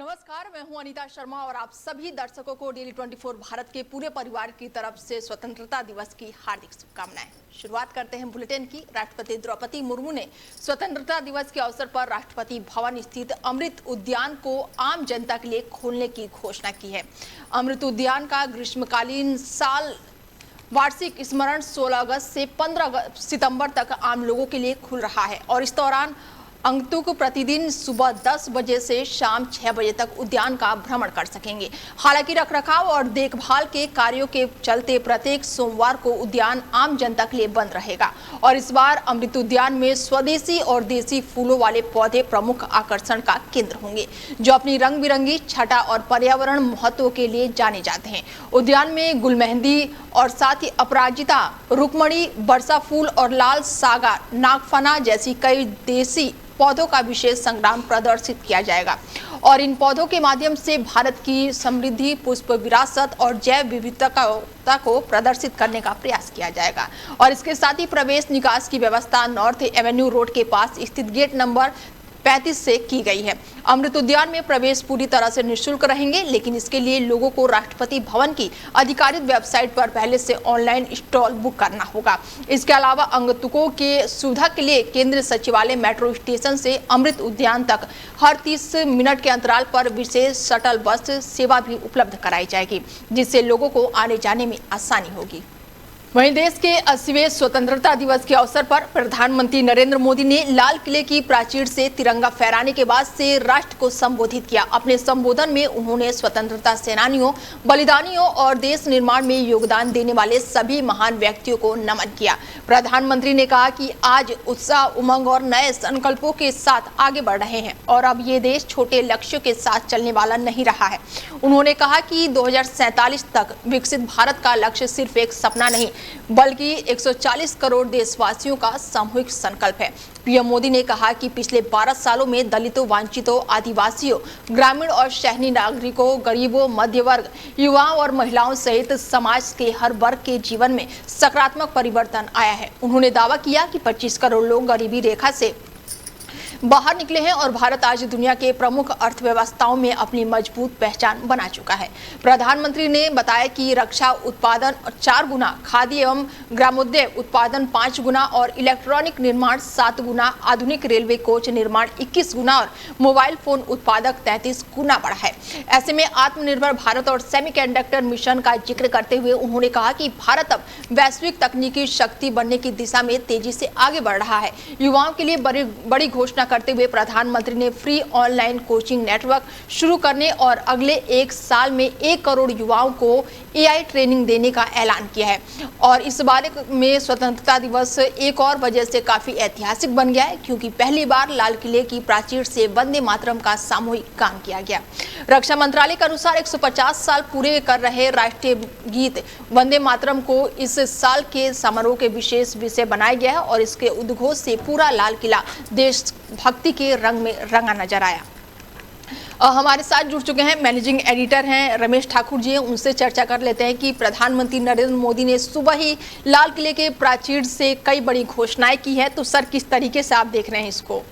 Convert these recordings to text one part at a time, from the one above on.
नमस्कार, मैं हूं अनीता शर्मा और आप सभी दर्शकों को डेली 24 भारत के पूरे परिवार की तरफ से स्वतंत्रता दिवस की हार्दिक शुभकामनाएं। शुरुआत करते हैं बुलेटिन की। राष्ट्रपति द्रौपदी मुर्मू ने स्वतंत्रता दिवस के अवसर पर राष्ट्रपति भवन स्थित अमृत उद्यान को आम जनता के लिए खोलने की घोषणा की है। अमृत उद्यान का ग्रीष्मकालीन साल वार्षिक स्मरण 16 अगस्त से 15 सितंबर तक आम लोगों के लिए खुल रहा है और इस दौरान आगंतुक प्रतिदिन सुबह 10 बजे से शाम 6 बजे तक उद्यान का भ्रमण कर सकेंगे। हालांकि रखरखाव और देखभाल के कार्यों के चलते प्रत्येक सोमवार को उद्यान आम जनता के लिए बंद रहेगा और इस बार अमृत उद्यान में स्वदेशी और देसी फूलों वाले पौधे प्रमुख आकर्षण का केंद्र होंगे, जो अपनी रंग बिरंगी छटा और पर्यावरण महत्व के लिए जाने जाते हैं। उद्यान में गुलमेहंदी और साथ ही अपराजिता, रुकमणी, बरसा फूल और लाल सागा, नागफना जैसी कई देसी पौधों का विशेष संग्राम प्रदर्शित किया जाएगा और इन पौधों के माध्यम से भारत की समृद्धि, पुष्प विरासत और जैव विविधता को प्रदर्शित करने का प्रयास किया जाएगा। और इसके साथ ही प्रवेश निकास की व्यवस्था नॉर्थ एवेन्यू रोड के पास स्थित गेट नंबर 35 से की गई है। अमृत उद्यान में प्रवेश पूरी तरह से निःशुल्क रहेंगे, लेकिन इसके लिए लोगों को राष्ट्रपति भवन की आधिकारिक वेबसाइट पर पहले से ऑनलाइन स्टॉल बुक करना होगा। इसके अलावा आगंतुकों के सुविधा के लिए केंद्रीय सचिवालय मेट्रो स्टेशन से अमृत उद्यान तक हर 30 मिनट के अंतराल पर विशेष शटल बस सेवा भी उपलब्ध कराई जाएगी, जिससे लोगों को आने जाने में आसानी होगी। वहीं देश के 80वें स्वतंत्रता दिवस के अवसर पर प्रधानमंत्री नरेंद्र मोदी ने लाल किले की प्राचीर से तिरंगा फहराने के बाद से राष्ट्र को संबोधित किया। अपने संबोधन में उन्होंने स्वतंत्रता सेनानियों, बलिदानियों और देश निर्माण में योगदान देने वाले सभी महान व्यक्तियों को नमन किया। प्रधानमंत्री ने कहा कि आज उत्साह, उमंग और नए संकल्पों के साथ आगे बढ़ रहे हैं और अब ये देश छोटे लक्ष्यों के साथ चलने वाला नहीं रहा है। उन्होंने कहा कि 2047 तक विकसित भारत का लक्ष्य सिर्फ एक सपना नहीं, बल्कि 140 करोड़ देशवासियों का सामूहिक संकल्प है। पीएम मोदी ने कहा कि पिछले 12 सालों में दलितों, वंचितों, आदिवासियों, ग्रामीण और शहरी नागरिकों, गरीबों, मध्य वर्ग, युवाओं और महिलाओं सहित समाज के हर वर्ग के जीवन में सकारात्मक परिवर्तन आया है। उन्होंने दावा किया कि 25 करोड़ लोग गरीबी रेखा से बाहर निकले हैं और भारत आज दुनिया के प्रमुख अर्थव्यवस्थाओं में अपनी मजबूत पहचान बना चुका है। प्रधानमंत्री ने बताया कि रक्षा उत्पादन 4 गुना, खाद्य एवं ग्रामोद्योग उत्पादन 5 गुना और इलेक्ट्रॉनिक निर्माण 7 गुना, आधुनिक रेलवे कोच निर्माण 21 गुना और मोबाइल फोन उत्पादक 33 गुना बढ़ा है। ऐसे में आत्मनिर्भर भारत और सेमीकंडक्टर मिशन का जिक्र करते हुए उन्होंने कहा कि भारत अब वैश्विक तकनीकी शक्ति बनने की दिशा में तेजी से आगे बढ़ रहा है। युवाओं के लिए बड़ी घोषणा करते हुए प्रधानमंत्री ने फ्री ऑनलाइन कोचिंग नेटवर्क शुरू करने और अगले 1 साल में 1 करोड़ युवाओं को एआई ट्रेनिंग देने का ऐलान किया है। और इस बारे में स्वतंत्रता दिवस एक और वजह से काफी ऐतिहासिक बन गया है, क्योंकि पहली बार लाल किले की प्राचीर से वंदे मातरम का सामूहिक गान किया गया। रक्षा मंत्रालय के अनुसार 150 साल पूरे कर रहे राष्ट्रीय गीत वंदे मातरम को इस साल के समारोह के विशेष विषय बनाया गया है और इसके उद्घोष से पूरा लाल किला देश भक्ति के रंग में रंगा नजर आया। हमारे साथ जुड़ चुके हैं मैनेजिंग एडिटर हैं रमेश ठाकुर जी, उनसे चर्चा कर लेते हैं कि प्रधानमंत्री नरेंद्र मोदी ने सुबह ही लाल किले के प्राचीर से कई बड़ी घोषणाएं की है, तो सर किस तरीके से आप देख रहे हैं इसको?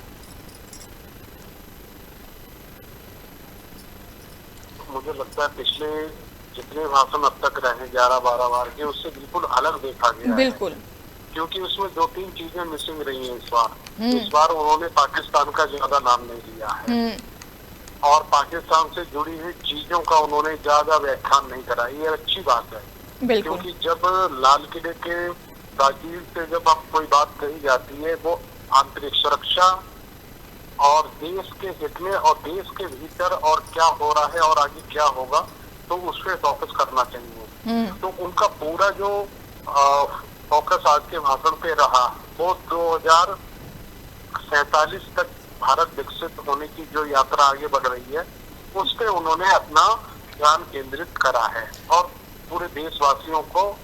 मुझे लगता है पिछले जितने भाषण अब तक रहे 11-12 बार के, उससे बिल्कुल अलग देखा गया बिल्कुल, क्योंकि उसमें 2-3 चीजें मिसिंग रही हैं इस बार उन्होंने पाकिस्तान का ज्यादा नाम नहीं लिया है और पाकिस्तान से जुड़ी हुई चीजों का उन्होंने ज्यादा व्याख्यान नहीं करा। ये अच्छी बात है, क्योंकि जब लाल किले के प्राचीर से जब अब कोई बात कही जाती है, वो आंतरिक सुरक्षा और देश के हित में और देश के भीतर और क्या हो रहा है और आगे क्या होगा, तो उस पर फोकस करना चाहिए। तो उनका पूरा जो फोकस आज के भाषण पे रहा, वो 2047 तक भारत विकसित होने की जो यात्रा आगे बढ़ रही है, उस पे उन्होंने अपना ध्यान केंद्रित करा है और पूरे देशवासियों को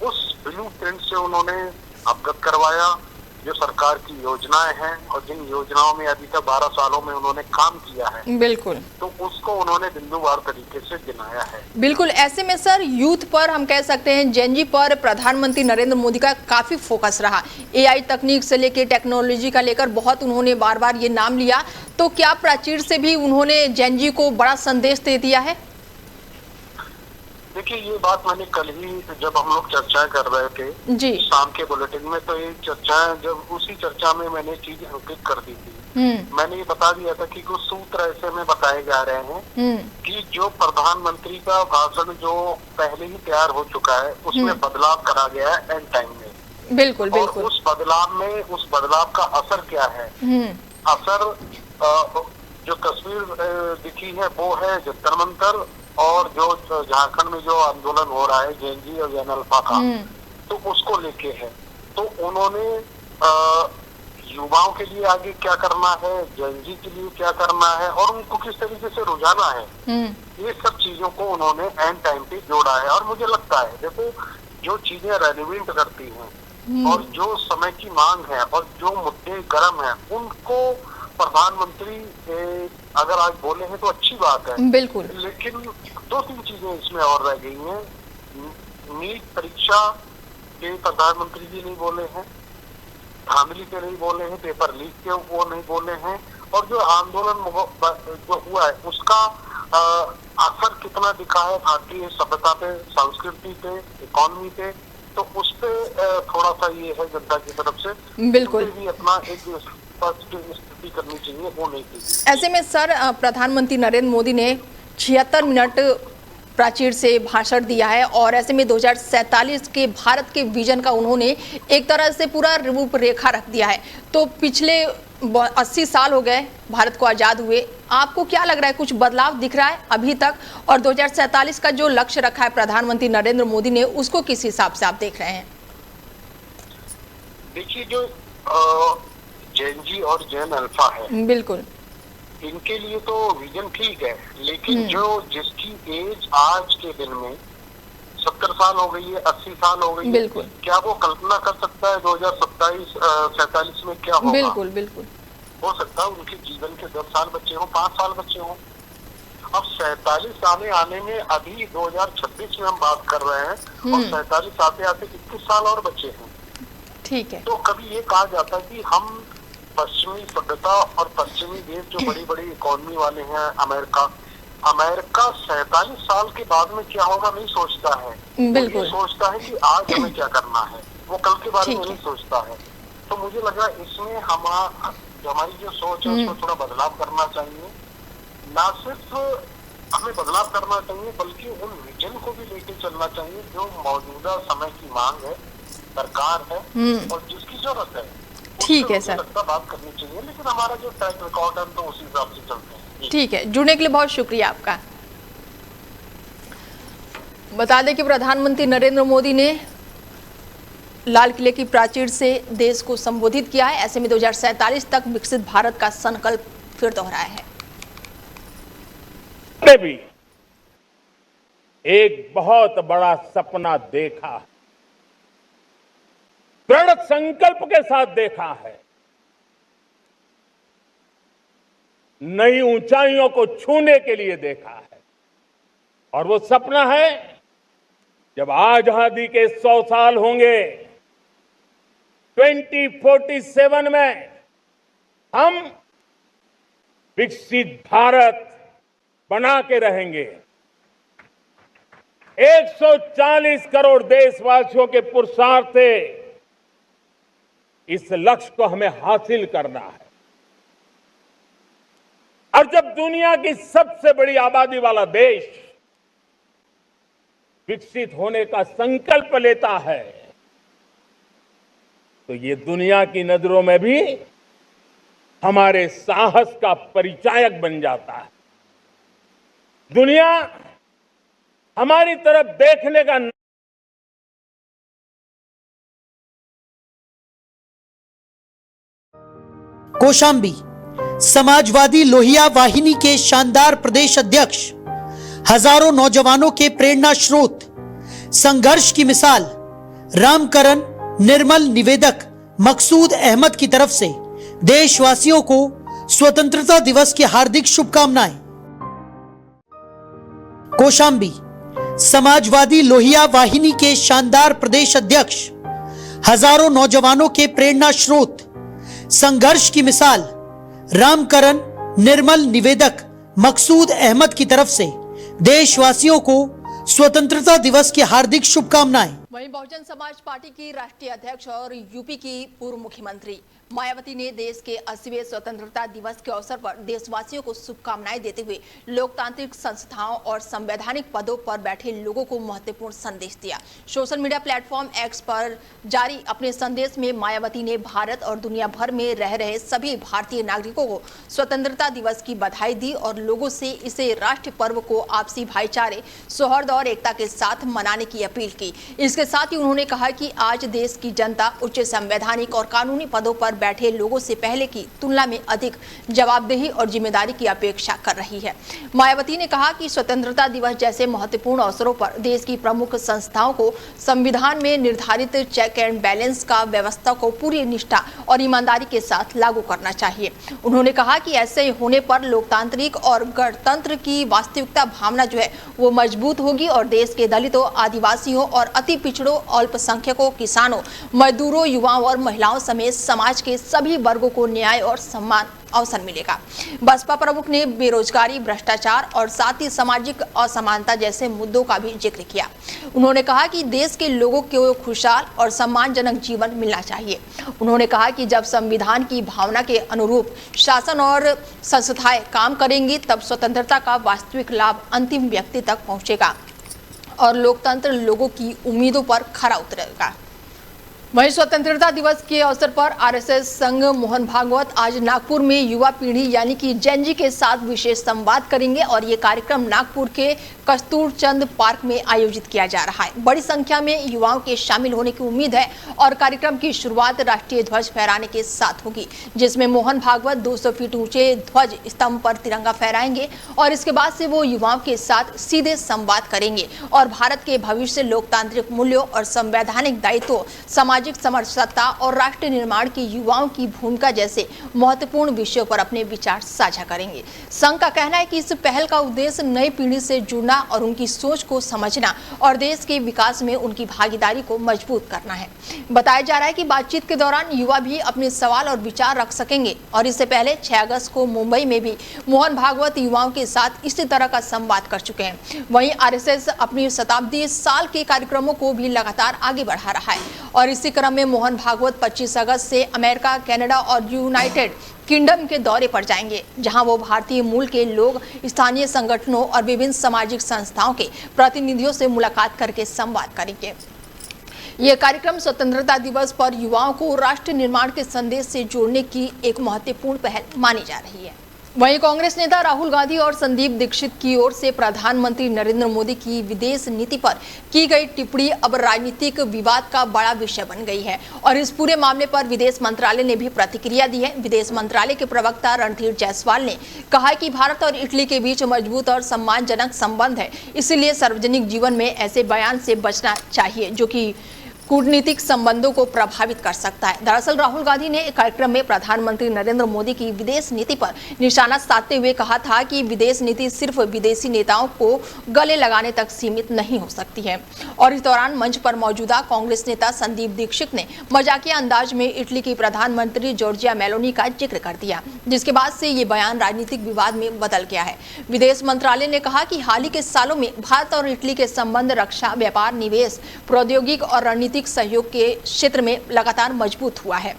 उस ब्लूप्रिंट से उन्होंने अवगत करवाया, जो सरकार की योजनाएं हैं और जिन योजनाओं में अभी तक 12 सालों में उन्होंने काम किया है। बिल्कुल, तो उस को उन्होंने बिंदुवार तरीके से गिनाया है। बिल्कुल, ऐसे में सर यूथ पर हम कह सकते हैं, जेनजी पर प्रधानमंत्री नरेंद्र मोदी का काफी फोकस रहा। एआई तकनीक से लेकर टेक्नोलॉजी का लेकर बहुत उन्होंने बार बार ये नाम लिया, तो क्या प्राचीर से भी उन्होंने जेनजी को बड़ा संदेश दे दिया है? देखिए, ये बात मैंने कल ही जब हम लोग चर्चाएं कर रहे थे जी शाम के बुलेटिन में, तो ये चर्चाएं जब उसी चर्चा में मैंने चीज अंकित कर दी थी। मैंने ये बता दिया था कि कुछ सूत्र ऐसे में बताए जा रहे हैं कि जो प्रधानमंत्री का भाषण जो पहले ही तैयार हो चुका है उसमें बदलाव करा गया है एंड टाइम में। बिल्कुल बिल्कुल। और उस बदलाव का असर क्या है? असर जो तस्वीर दिखी है वो है जंतर मंतर, और जो झारखंड में जो आंदोलन हो रहा है जेएनजी और जेएन अल्फा का, तो उसको लेके है। तो उन्होंने युवाओं के लिए आगे क्या करना है, जेएनजी के लिए क्या करना है और उनको किस तरीके से रुझाना है, ये सब चीजों को उन्होंने एंड टाइम पे जोड़ा है। और मुझे लगता है देखो, जो चीजें रेलिवेंट करती हैं और जो समय की मांग है और जो मुद्दे गर्म है, उनको प्रधानमंत्री अगर आज बोले हैं तो अच्छी बात है। बिल्कुल। लेकिन 2-3 चीजें इसमें और रह गई हैं। नीट परीक्षा के प्रधानमंत्री जी नहीं बोले हैं, धांधली पे नहीं बोले हैं, पेपर लीक के वो नहीं बोले हैं, और जो आंदोलन जो हुआ है उसका असर कितना दिखा है भारतीय सभ्यता पे, संस्कृति पे, इकोनॉमी पे, तो उस पे थोड़ा सा ये है जनता की तरफ से बिल्कुल भी अपना एक स्थिति करनी चाहिए, वो नहीं की। ऐसे में सर प्रधानमंत्री नरेंद्र मोदी ने 76 मिनट प्राचीर से भाषण दिया है, और ऐसे में 2047 के भारत के विजन का उन्होंने एक तरह से पूरा रूपरेखा रख दिया है। तो पिछले 80 साल हो गए भारत को आज़ाद हुए, आपको क्या लग रहा है, कुछ बदलाव दिख रहा है अभी तक? और 2047 का जो लक्ष्य रखा है प्रधानमंत्री नरेंद्र मोदी ने, उसको किस हिसाब से आप देख रहे हैं? देखिए, जो जेएनजी और जेएन अल्फा है, बिल्कुल, इनके लिए तो विजन ठीक है, लेकिन जो जिसकी एज आज के दिन में 70 साल हो गई है, 80 साल हो गई है, क्या वो कल्पना कर सकता है 2047 में क्या होगा? बिल्कुल बिल्कुल। हो सकता है उनके जीवन के 10 साल बच्चे हों, 5 साल बच्चे हों। अब 47 साल आने में, अभी 2026 में हम बात कर रहे हैं, और 47 आते आते 21 साल और बच्चे हैं। ठीक है। तो कभी ये कहा जाता है कि हम पश्चिमी सभ्यता और पश्चिमी देश जो बड़ी बड़ी इकोनॉमी वाले हैं, अमेरिका 47 साल के बाद में क्या होगा नहीं सोचता है। वो ये सोचता है कि आज हमें क्या करना है, वो कल के बारे में नहीं सोचता है। तो मुझे लगा इसमें हमारी जो सोच है उसको थोड़ा बदलाव करना चाहिए। ना सिर्फ हमें बदलाव करना चाहिए, बल्कि उन विजन को भी लेके चलना चाहिए जो मौजूदा समय की मांग है, सरकार है और जिसकी जरूरत है। ठीक है सर, बात करनी चाहिए, लेकिन हमारा जो ट्रैक रिकॉर्ड है तो उसी हिसाब से चलते हैं। ठीक है, जुड़ने के लिए बहुत शुक्रिया आपका। बता दें कि प्रधानमंत्री नरेंद्र मोदी ने लाल किले की प्राचीर से देश को संबोधित किया है। ऐसे में 2047 तक विकसित भारत का संकल्प फिर दोहराया है। भी एक बहुत बड़ा सपना देखा, दृढ़ संकल्प के साथ देखा है, नई ऊंचाइयों को छूने के लिए देखा है। और वो सपना है जब आजादी के 100 साल होंगे, 2047 में हम विकसित भारत बना के रहेंगे। 140 करोड़ देशवासियों के पुरुषार्थ से इस लक्ष्य को हमें हासिल करना है। और जब दुनिया की सबसे बड़ी आबादी वाला देश विकसित होने का संकल्प लेता है, तो ये दुनिया की नजरों में भी हमारे साहस का परिचायक बन जाता है। दुनिया हमारी तरफ देखने का कौशाम्बी समाजवादी लोहिया वाहिनी के शानदार प्रदेश अध्यक्ष, हजारों नौजवानों के प्रेरणा स्रोत, संघर्ष की मिसाल, रामकरण निर्मल निवेदक मकसूद अहमद की तरफ से देशवासियों को स्वतंत्रता दिवस की हार्दिक शुभकामनाएं। कौशाम्बी समाजवादी लोहिया वाहिनी के शानदार प्रदेश अध्यक्ष, हजारों नौजवानों के प्रेरणा स्रोत, संघर्ष की मिसाल रामकरण निर्मल निवेदक मकसूद अहमद की तरफ से देशवासियों को स्वतंत्रता दिवस की हार्दिक शुभकामनाएं। वहीं बहुजन समाज पार्टी की राष्ट्रीय अध्यक्ष और यूपी की पूर्व मुख्यमंत्री मायावती ने देश के 80वें स्वतंत्रता दिवस के अवसर पर देशवासियों को शुभकामनाएं देते हुए लोकतांत्रिक संस्थाओं और संवैधानिक पदों पर बैठे लोगों को महत्वपूर्ण संदेश दिया। सोशल मीडिया प्लेटफॉर्म एक्स पर जारी अपने संदेश में मायावती ने भारत और दुनिया भर में रह रहे सभी भारतीय नागरिकों को स्वतंत्रता दिवस की बधाई दी और लोगों से इसे राष्ट्रीय पर्व को आपसी भाईचारे, सौहार्द और एकता के साथ मनाने की अपील की। इसके साथ ही उन्होंने कहा कि आज देश की जनता उच्च संवैधानिक और कानूनी पदों पर बैठे लोगों से पहले की तुलना में अधिक जवाबदेही और जिम्मेदारी की अपेक्षा कर रही है। मायावती ने कहा कि स्वतंत्रता दिवस जैसे महत्वपूर्ण अवसरों पर देश की प्रमुख संस्थाओं को संविधान में निर्धारित चेक एंड बैलेंस का व्यवस्था को पूरी निष्ठा और ईमानदारी के साथ लागू करना चाहिए। उन्होंने कहा कि ऐसे होने पर लोकतांत्रिक और गणतंत्र की वास्तविकता भावना जो है वो मजबूत होगी और देश के दलितों, आदिवासियों और अति पिछड़ों, अल्पसंख्यकों, किसानों, मजदूरों, युवाओं और महिलाओं समेत समाज के सभी वर्गों को न्याय और सम्मान अवसर मिलेगा। बसपा प्रमुख ने बेरोजगारी, भ्रष्टाचार और साथ ही सामाजिक असमानता जैसे मुद्दों का भी जिक्र किया। उन्होंने कहा कि देश के लोगों को खुशहाल और सम्मानजनक जीवन मिलना चाहिए। उन्होंने कहा कि जब संविधान की भावना के अनुरूप शासन और संस्थाएं काम करेंगी तब स्वतंत्रता का वास्तविक लाभ अंतिम व्यक्ति तक पहुंचेगा और लोकतंत्र लोगों की उम्मीदों पर खरा उतरेगा। वहीं स्वतंत्रता दिवस के अवसर पर आरएसएस संघ मोहन भागवत आज नागपुर में युवा पीढ़ी यानी कि जेनजी के साथ विशेष संवाद करेंगे और ये कार्यक्रम नागपुर के कस्तूरचंद पार्क में आयोजित किया जा रहा है। बड़ी संख्या में युवाओं के शामिल होने की उम्मीद है और कार्यक्रम की शुरुआत राष्ट्रीय ध्वज फहराने के साथ होगी, जिसमें मोहन भागवत 200 फीट ऊंचे ध्वज स्तंभ पर तिरंगा फहराएंगे और इसके बाद से वो युवाओं के साथ सीधे संवाद करेंगे और भारत के भविष्य, लोकतांत्रिक मूल्यों और संवैधानिक दायित्वों, सामाजिक समरसता और राष्ट्र निर्माण की युवाओं की भूमिका जैसे महत्वपूर्ण विषयों पर अपने विचार साझा करेंगे। संघ का कहना है कि इस पहल का उद्देश्य नई पीढ़ी से जुड़ना और उनकी सोच को समझना और देश के विकास में उनकी भागीदारी को मजबूत करना है। बताया जा रहा है कि बातचीत के दौरान युवा भी अपने सवाल और विचार रख सकेंगे और इससे पहले 6 अगस्त को मुंबई में भी मोहन भागवत युवाओं के साथ इसी तरह का संवाद कर चुके हैं। वहीं आरएसएस अपनी शताब्दी साल के कार्यक्रमों को भी लगातार आगे बढ़ा रहा है और इसी क्रम में मोहन भागवत 25 अगस्त से अमेरिका, कनाडा और यूनाइटेड किंगडम के दौरे पर जाएंगे, जहां वो भारतीय मूल के लोग, स्थानीय संगठनों और विभिन्न सामाजिक संस्थाओं के प्रतिनिधियों से मुलाकात करके संवाद करेंगे। यह कार्यक्रम स्वतंत्रता दिवस पर युवाओं को राष्ट्र निर्माण के संदेश से जोड़ने की एक महत्वपूर्ण पहल मानी जा रही है। वहीं कांग्रेस नेता राहुल गांधी और संदीप दीक्षित की ओर से प्रधानमंत्री नरेंद्र मोदी की विदेश नीति पर की गई टिप्पणी अब राजनीतिक विवाद का बड़ा विषय बन गई है और इस पूरे मामले पर विदेश मंत्रालय ने भी प्रतिक्रिया दी है। विदेश मंत्रालय के प्रवक्ता रणधीर जायसवाल ने कहा कि भारत और इटली के बीच मजबूत और सम्मानजनक संबंध है, इसलिए सार्वजनिक जीवन में ऐसे बयान से बचना चाहिए जो कि कूटनीतिक संबंधों को प्रभावित कर सकता है। दरअसल राहुल गांधी ने कार्यक्रम में प्रधानमंत्री नरेंद्र मोदी की विदेश नीति पर निशाना साधते हुए कहा था कि विदेश नीति सिर्फ विदेशी नेताओं को गले लगाने तक सीमित नहीं हो सकती है और इस दौरान मंच पर मौजूदा कांग्रेस नेता संदीप दीक्षित ने मजाकिया अंदाज में इटली की प्रधानमंत्री जॉर्जिया मेलोनी का जिक्र कर दिया, जिसके बाद से ये बयान राजनीतिक विवाद में बदल गया है। विदेश मंत्रालय ने कहा कि हाल ही के सालों में भारत और इटली के संबंध रक्षा, व्यापार, निवेश, प्रौद्योगिक और रणनीतिक सहयोग के क्षेत्र में लगातार मजबूत हुआ है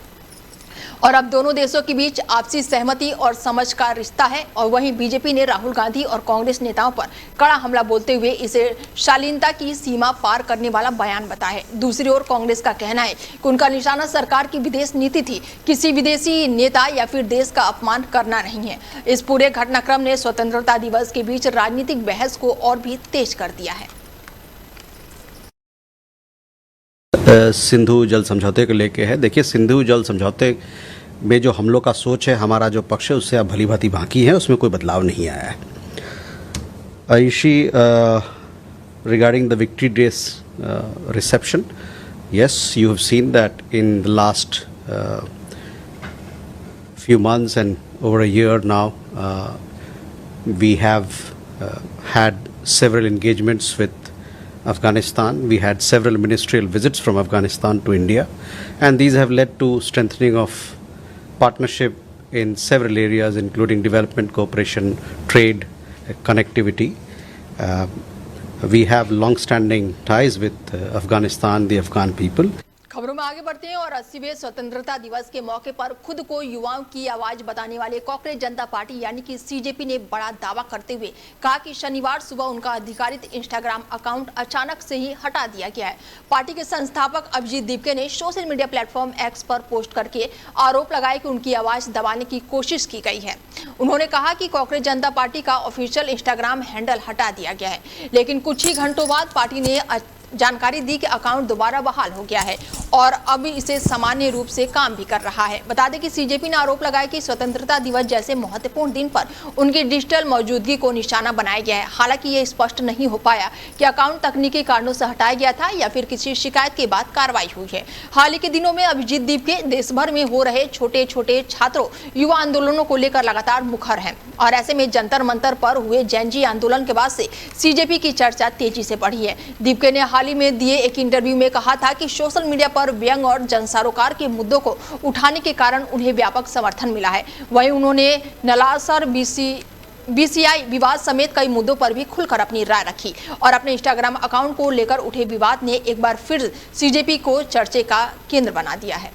और अब दोनों देशों के बीच आपसी सहमति और समझ का रिश्ता है। और वहीं बीजेपी ने राहुल गांधी और कांग्रेस नेताओं पर कड़ा हमला बोलते हुए इसे शालीनता की सीमा पार करने वाला बयान बताया है। दूसरी ओर कांग्रेस का कहना है कि उनका निशाना सरकार की विदेश नीति थी, किसी विदेशी नेता या फिर देश का अपमान करना नहीं है। इस पूरे घटनाक्रम ने स्वतंत्रता दिवस के बीच राजनीतिक बहस को और भी तेज कर दिया है। सिंधु जल समझौते को लेके है। देखिए, सिंधु जल समझौते में जो हम लोग का सोच है, हमारा जो पक्ष है, उससे अब भली भांति बाकी है, उसमें कोई बदलाव नहीं आया है। Ayushi, regarding the victory days reception, yes, you have seen that in the last few months and over a year now, we have had several engagements with Afghanistan. We had several ministerial visits from Afghanistan to India, and these have led to strengthening of partnership in several areas, including development cooperation, trade, connectivity. We have long-standing ties with Afghanistan, the Afghan people. खबरों में आगे बढ़ते हैं और 80वें स्वतंत्रता दिवस के मौके पर खुद को युवाओं की आवाज बताने वाले कांग्रेस जनता पार्टी यानी कि सीजेपी ने बड़ा दावा करते हुए कहा कि शनिवार सुबह उनका अधिकारित इंस्टाग्राम अकाउंट अचानक से ही हटा दिया गया है। पार्टी के संस्थापक अभिजीत दीपके ने सोशल मीडिया प्लेटफॉर्म एक्स पर पोस्ट करके आरोप लगाया कि उनकी आवाज दबाने की कोशिश की गई है। उन्होंने कहा कि कांग्रेस जनता पार्टी का ऑफिशियल इंस्टाग्राम हैंडल हटा दिया गया है, लेकिन कुछ ही घंटों बाद पार्टी ने जानकारी दी कि अकाउंट दोबारा बहाल हो गया है और अब इसे सामान्य रूप से काम भी कर रहा है। बता दें कि सीजेपी ने आरोप लगाया कि स्वतंत्रता दिवस जैसे महत्वपूर्ण दिन पर उनकी डिजिटल मौजूदगी को निशाना बनाया गया है। हालांकि ये स्पष्ट नहीं हो पाया कि अकाउंट तकनीकी कारणों से हटाया गया था या फिर किसी शिकायत के बाद कार्रवाई हुई है। हाल ही के दिनों में अभिजीत दीपके देश भर में हो रहे छोटे छोटे छात्रों युवा आंदोलनों को लेकर लगातार मुखर हैं और ऐसे में जंतर मंतर पर हुए जैन आंदोलन के बाद से सीजेपी की चर्चा तेजी से बढ़ी है। दीपके ने हाल ही में दिए एक इंटरव्यू में कहा था कि सोशल मीडिया पर व्यंग और जनसरोकार के मुद्दों को उठाने के कारण उन्हें व्यापक समर्थन मिला है। वहीं उन्होंने नलासर बीसीआई विवाद समेत कई मुद्दों पर भी खुलकर अपनी राय रखी और अपने इंस्टाग्राम अकाउंट को लेकर उठे विवाद ने एक बार फिर सीजेपी को चर्चे का केंद्र बना दिया है।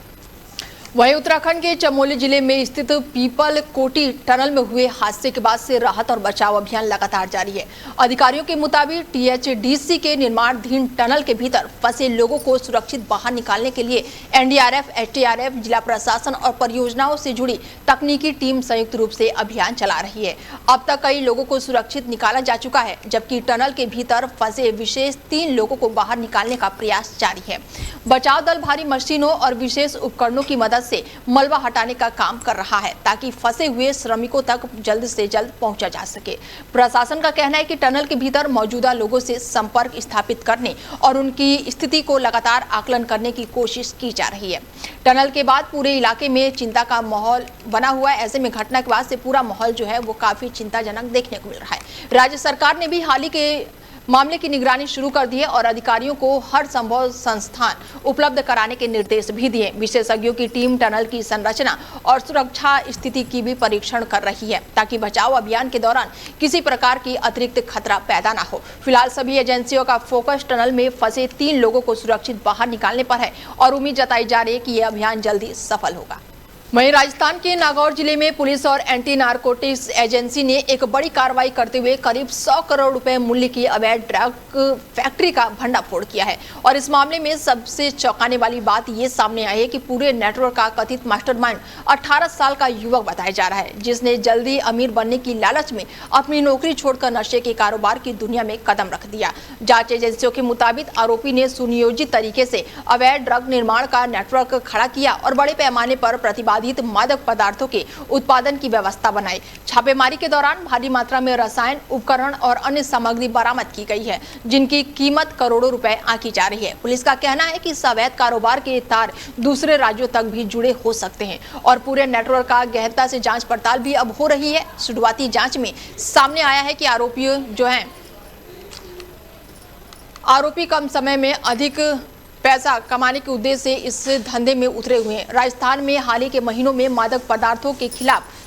वहीं उत्तराखंड के चमोली जिले में स्थित पीपल कोटी टनल में हुए हादसे के बाद से राहत और बचाव अभियान लगातार जारी है। अधिकारियों के मुताबिक टीएचडीसी के निर्माणाधीन टनल के भीतर फंसे लोगों को सुरक्षित बाहर निकालने के लिए एनडीआरएफ, एसडीआरएफ, जिला प्रशासन और परियोजनाओं से जुड़ी तकनीकी टीम संयुक्त रूप से अभियान चला रही है। अब तक कई लोगों को सुरक्षित निकाला जा चुका है, जबकि टनल के भीतर फंसे विशेष 3 लोगों को बाहर निकालने का प्रयास जारी है। बचाव दल भारी मशीनों और विशेष उपकरणों की मदद से मलबा हटाने का काम कर रहा है ताकि फंसे हुए श्रमिकों तक जल्द से जल्द पहुंचा जा सके। प्रशासन का कहना है कि टनल के भीतर मौजूदा लोगों से संपर्क स्थापित करने और उनकी स्थिति को लगातार आकलन करने की कोशिश की जा रही है। टनल के बाद पूरे इलाके में चिंता का माहौल बना हुआ है। ऐसे में घटना के बाद से पूरा माहौल जो है वो काफी चिंताजनक देखने को मिल रहा है। राज्य सरकार ने भी हाल ही के मामले की निगरानी शुरू कर दी है और अधिकारियों को हर संभव संस्थान उपलब्ध कराने के निर्देश भी दिए। विशेषज्ञों की टीम टनल की संरचना और सुरक्षा स्थिति की भी परीक्षण कर रही है ताकि बचाव अभियान के दौरान किसी प्रकार की अतिरिक्त खतरा पैदा न हो। फिलहाल सभी एजेंसियों का फोकस टनल में फंसे 3 लोगों को सुरक्षित बाहर निकालने पर है और उम्मीद जताई जा रही है कि यह अभियान जल्दी सफल होगा। वहीं राजस्थान के नागौर जिले में पुलिस और एंटी नारकोटिक्स एजेंसी ने एक बड़ी कार्रवाई करते हुए करीब 100 करोड़ रुपए मूल्य की अवैध ड्रग फैक्ट्री का भंडाफोड़ किया है और इस मामले में सबसे चौंकाने वाली बात ये सामने आई है कि पूरे नेटवर्क का कथित मास्टरमाइंड 18 साल का युवक बताया जा रहा है, जिसने जल्दी अमीर बनने की लालच में अपनी नौकरी छोड़कर नशे के कारोबार की दुनिया में कदम रख दिया। जांच एजेंसियों के मुताबिक आरोपी ने सुनियोजित तरीके से अवैध ड्रग निर्माण का नेटवर्क खड़ा किया और बड़े पैमाने पर प्रतिवादी मादक पदार्थों के उत्पादन की व्यवस्था बनाई। छापेमारी के दौरान भारी मात्रा में रसायन, उपकरण और अन्य सामग्री बरामद की गई है, जिनकी कीमत करोड़ों रुपए आंकी जा रही है। पुलिस का कहना है कि इस अवैध कारोबार के तार दूसरे राज्यों तक भी जुड़े हो सकते हैं और पूरे नेटवर्क का गहनता से जांच पड़ताल भी अब हो रही है। शुरुआती जांच में सामने आया है कि आरोपी कम समय में अधिक पैसा कमाने के उद्देश्य से इस धंधे में उतरे हुए हैं। राजस्थान में हाल ही के महीनों में मादक पदार्थों के खिलाफ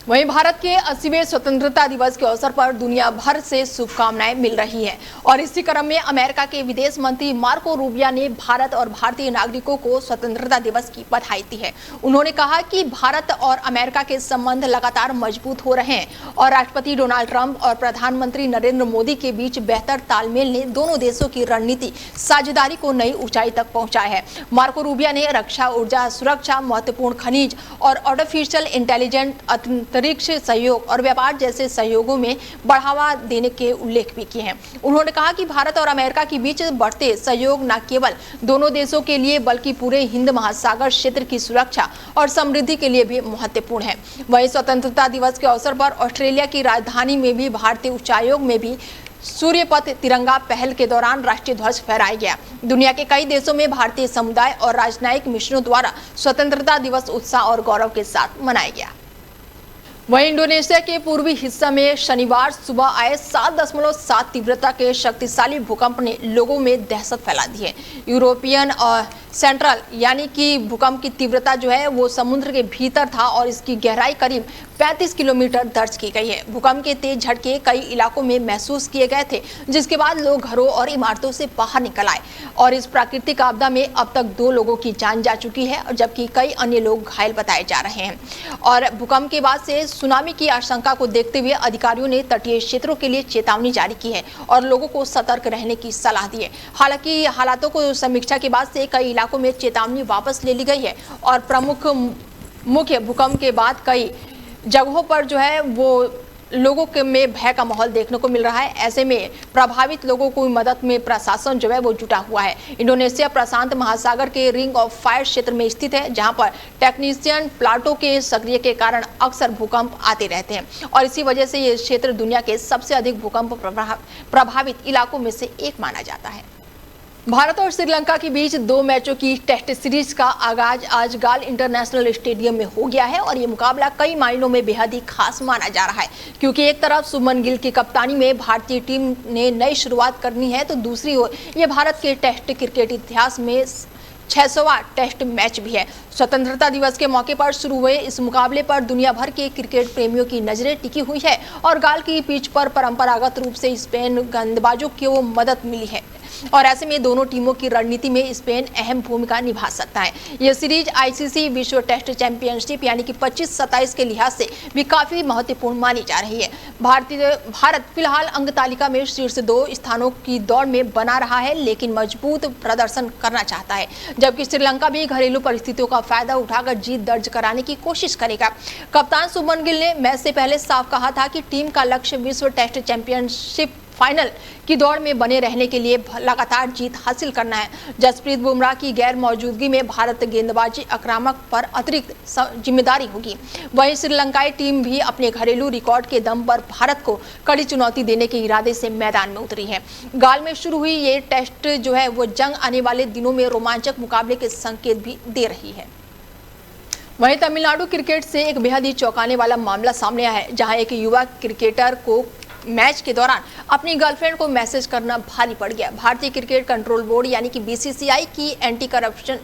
वहीं भारत के 80वें स्वतंत्रता दिवस के अवसर पर दुनिया भर से शुभकामनाएं मिल रही हैं और इसी क्रम में अमेरिका के विदेश मंत्री मार्को रूबियो ने भारत और भारतीय नागरिकों को स्वतंत्रता दिवस की बधाई दी है। उन्होंने कहा कि भारत और अमेरिका के संबंध लगातार मजबूत हो रहे हैं और राष्ट्रपति डोनाल्ड ट्रंप और प्रधानमंत्री नरेंद्र मोदी के बीच बेहतर तालमेल ने दोनों देशों की रणनीति साझेदारी को नई ऊंचाई तक पहुंचाया है। मार्को रूबियो ने रक्षा, ऊर्जा सुरक्षा, महत्वपूर्ण खनिज और आर्टिफिशियल इंटेलिजेंस, अंतरिक्ष सहयोग और व्यापार जैसे सहयोगों में बढ़ावा देने के उल्लेख भी किए हैं। उन्होंने कहा कि भारत और अमेरिका के बीच बढ़ते सहयोग न केवल दोनों देशों के लिए बल्कि पूरे हिंद महासागर क्षेत्र की सुरक्षा और समृद्धि के लिए भी महत्वपूर्ण है। वहीं स्वतंत्रता दिवस के अवसर पर ऑस्ट्रेलिया की राजधानी में भी भारतीय उच्चायोग में भी सूर्यपथ तिरंगा पहल के दौरान राष्ट्रीय ध्वज फहराया गया। दुनिया के कई देशों में भारतीय समुदाय और राजनयिक मिशनों द्वारा स्वतंत्रता दिवस उत्साह और गौरव के साथ मनाया गया। वहीं इंडोनेशिया के पूर्वी हिस्सा में शनिवार सुबह आए 7.7 तीव्रता के शक्तिशाली भूकंप ने लोगों में दहशत फैला दी है। यूरोपियन और सेंट्रल यानी कि भूकंप की तीव्रता जो है वो समुद्र के भीतर था और इसकी गहराई करीब 35 किलोमीटर दर्ज की गई है। भूकंप के तेज झटके कई इलाकों में महसूस किए गए थे, जिसके बाद लोग घरों और इमारतों से बाहर निकल आए और इस प्राकृतिक आपदा में अब तक 2 लोगों की जान जा चुकी है, जबकि कई अन्य लोग घायल बताए जा रहे हैं। और भूकंप के बाद से सुनामी की आशंका को देखते हुए अधिकारियों ने तटीय क्षेत्रों के लिए चेतावनी जारी की है और लोगों को सतर्क रहने की सलाह दी है। हालांकि हालातों को समीक्षा के बाद से कई इलाकों में चेतावनी वापस ले ली गई है और मुख्य भूकंप के बाद कई जगहों पर जो है वो लोगों के में भय का माहौल देखने को मिल रहा है। ऐसे में प्रभावित लोगों को मदद में प्रशासन जो है वो जुटा हुआ है। इंडोनेशिया प्रशांत महासागर के रिंग ऑफ फायर क्षेत्र में स्थित है, जहां पर टेक्नीशियन प्लाटो के सक्रिय के कारण अक्सर भूकंप आते रहते हैं और इसी वजह से ये क्षेत्र दुनिया के सबसे अधिक भूकंप प्रभावित इलाकों में से एक माना जाता है। भारत और श्रीलंका के बीच 2 मैचों की टेस्ट सीरीज का आगाज आज गाल इंटरनेशनल स्टेडियम में हो गया है और ये मुकाबला कई मायनों में बेहद ही खास माना जा रहा है, क्योंकि एक तरफ शुभमन गिल की कप्तानी में भारतीय टीम ने नई शुरुआत करनी है, तो दूसरी ओर ये भारत के टेस्ट क्रिकेट इतिहास में 600वां टेस्ट मैच भी है। स्वतंत्रता दिवस के मौके पर शुरू हुए इस मुकाबले पर दुनिया भर के क्रिकेट प्रेमियों की नजरें टिकी हुई है और गाल की पिच पर परंपरागत रूप से स्पेन गेंदबाजों को मदद मिली है और ऐसे में दोनों टीमों की रणनीति में स्पेन अहम भूमिका निभा सकता है। यह सीरीज आईसीसी विश्व टेस्ट चैंपियनशिप यानी कि 25-27 के लिहाज से भी काफी महत्वपूर्ण मानी जा रही है। भारत फिलहाल अंक तालिका में शीर्ष 2 स्थानों की दौड़ में बना रहा है, लेकिन मजबूत प्रदर्शन करना चाहता है, जबकि श्रीलंका भी घरेलू परिस्थितियों का फायदा उठाकर जीत दर्ज कराने की कोशिश करेगा। कप्तान शुभमन गिल ने मैच से पहले साफ कहा था कि टीम का लक्ष्य विश्व टेस्ट चैंपियनशिप फाइनल की दौड़ में बने रहने के लिए लगातार जीत हासिल करना है। जसप्रीत बुमराह की गैर मौजूदगी में भारत गेंदबाजी आक्रामक पर अतिरिक्त जिम्मेदारी होगी। वहीं श्रीलंकाई टीम भी अपने घरेलू रिकॉर्ड के दम पर भारत को कड़ी चुनौती देने के इरादे से मैदान में उतरी है। गाल में शुरू हुई ये टेस्ट जो है वो जंग आने वाले दिनों में रोमांचक मुकाबले के संकेत भी दे रही है। वहीं तमिलनाडु क्रिकेट से एक बेहद ही चौंकाने वाला मामला सामने आया है, जहां एक युवा क्रिकेटर को मैच के दौरान अपनी गर्लफ्रेंड को मैसेज करना भारी पड़ गया। भारतीय क्रिकेट कंट्रोल बोर्ड यानी कि बीसीसीआई की anti corruption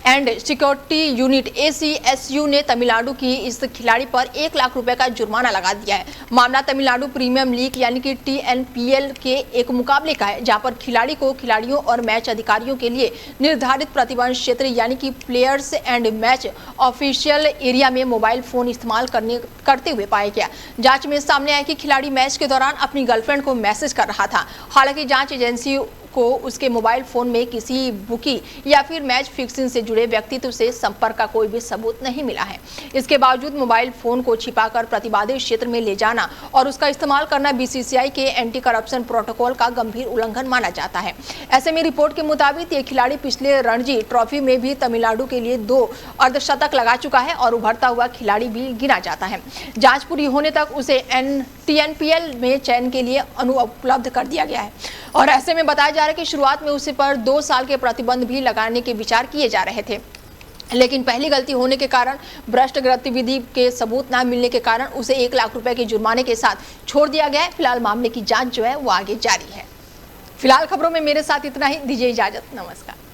and security unit ACSU ने तमिलनाडु की इस खिलाड़ी पर 1 लाख रुपए का जुर्माना लगा दिया है। मामला तमिलनाडु प्रीमियम लीग यानी कि TNPL के एक मुकाबले का है, जहां पर खिलाड़ी को खिलाड़ियों और मैच अधिकारियों के लिए निर्धारित प्रतिबंध क्षेत्र यानी कि players and match official area में मोबाइल फोन इस्तेमाल करते हुए पाया गया। जांच में सामने आया कि खिलाड़ी मैच के दौरान अपनी गर्लफ्रेंड को मैसेज कर रहा था। हालांकि जांच एजेंसी को उसके मोबाइल फोन में किसी बुकी या फिर मैच फिक्सिंग से जुड़े व्यक्तित्व से संपर्क का कोई भी सबूत नहीं मिला है। इसके बावजूद मोबाइल फोन को छिपाकर प्रतिवादी क्षेत्र में ले जाना और उसका इस्तेमाल करना बीसीसीआई के एंटी करप्शन प्रोटोकॉल का गंभीर उल्लंघन माना जाता है। ऐसे में रिपोर्ट के मुताबिक ये खिलाड़ी पिछले रणजी ट्रॉफी में भी तमिलनाडु के लिए 2 अर्धशतक लगा चुका है और उभरता हुआ खिलाड़ी भी गिना जाता है। जांच पूरी होने तक उसे TNPL में चयन के लिए अनुपलब्ध कर दिया गया है और ऐसे में बताया जा रहा है कि शुरुआत में उसे पर 2 साल के प्रतिबंध भी लगाने के विचार किए जा रहे थे, लेकिन पहली गलती होने के कारण भ्रष्ट गतिविधि के सबूत न मिलने के कारण उसे 1 लाख रुपए के जुर्माने के साथ छोड़ दिया गया है। फिलहाल मामले की जांच जो है वो आगे जारी है। फिलहाल खबरों में मेरे साथ इतना ही, दीजिए इजाजत, नमस्कार।